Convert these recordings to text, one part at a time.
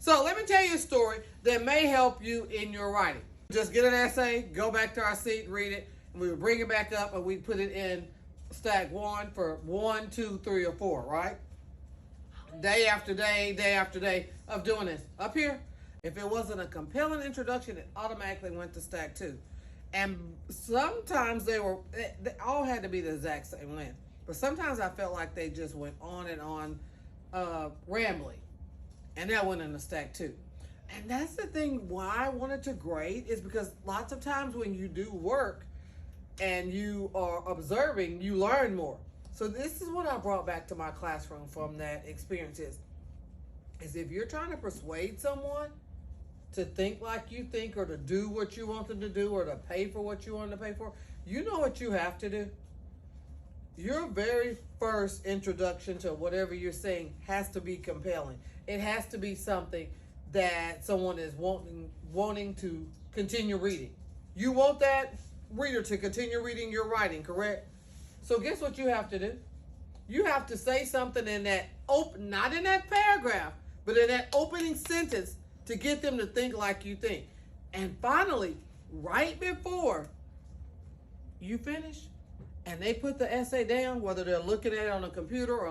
So let me tell you a story that may help you in your writing. Just get an essay, go back to our seat, read it, and we would bring it back up and we put it in stack 1 for 1, 2, 3, or 4, right? Day after day of doing this. Up here, if it wasn't a compelling introduction, it automatically went to stack 2. And sometimes they all had to be the exact same length. But sometimes I felt like they just went on and on rambling. And that went into stack 2. And that's the thing why I wanted to grade, is because lots of times when you do work and you are observing, you learn more. So this is what I brought back to my classroom from that experience is if you're trying to persuade someone to think like you think, or to do what you want them to do, or to pay for what you want them to pay for, you know what you have to do? Your very first introduction to whatever you're saying has to be compelling. It has to be something that someone is wanting to continue reading. You want that reader to continue reading your writing, correct? So guess what you have to do? You have to say something in that not in that paragraph, but in that opening sentence to get them to think like you think. And finally, right before you finish and they put the essay down, whether they're looking at it on a computer or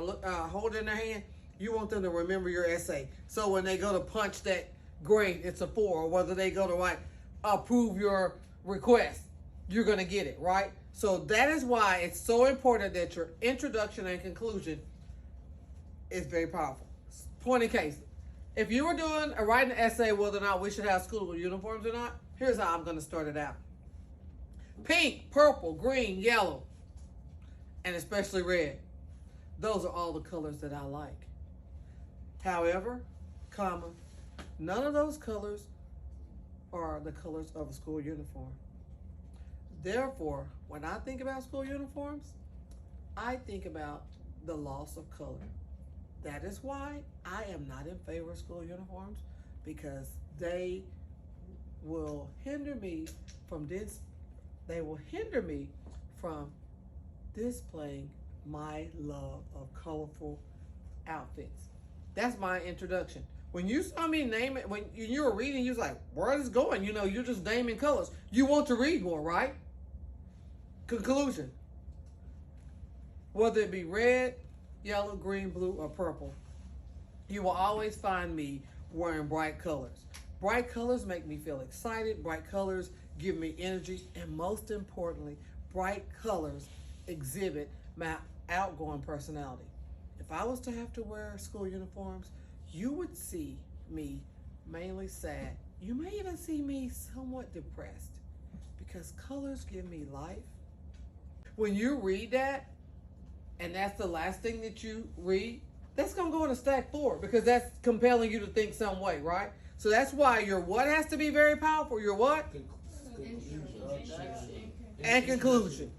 hold it in their hand, you want them to remember your essay. So when they go to punch that grade, it's a 4, or whether they go to write, approve your request, you're going to get it, right? So that is why it's so important that your introduction and conclusion is very powerful. Point in case, if you were writing an essay whether or not we should have school uniforms or not, here's how I'm going to start it out. Pink, purple, green, yellow, and especially red. Those are all the colors that I like. However, none of those colors are the colors of a school uniform. Therefore, when I think about school uniforms, I think about the loss of color. That is why I am not in favor of school uniforms, because they will hinder me from displaying my love of colorful outfits. That's my introduction. When you saw me name it, when you were reading, you was like, where is this going? You know, you're just naming colors. You want to read more, right? Conclusion. Whether it be red, yellow, green, blue, or purple, you will always find me wearing bright colors. Bright colors make me feel excited. Bright colors give me energy. And most importantly, bright colors exhibit my outgoing personality. If I was to have to wear school uniforms, you would see me mainly sad. You may even see me somewhat depressed, because colors give me life. When you read that, and that's the last thing that you read, that's going to go into stack 4, because that's compelling you to think some way, right? So that's why your what has to be very powerful. Your what? And conclusion.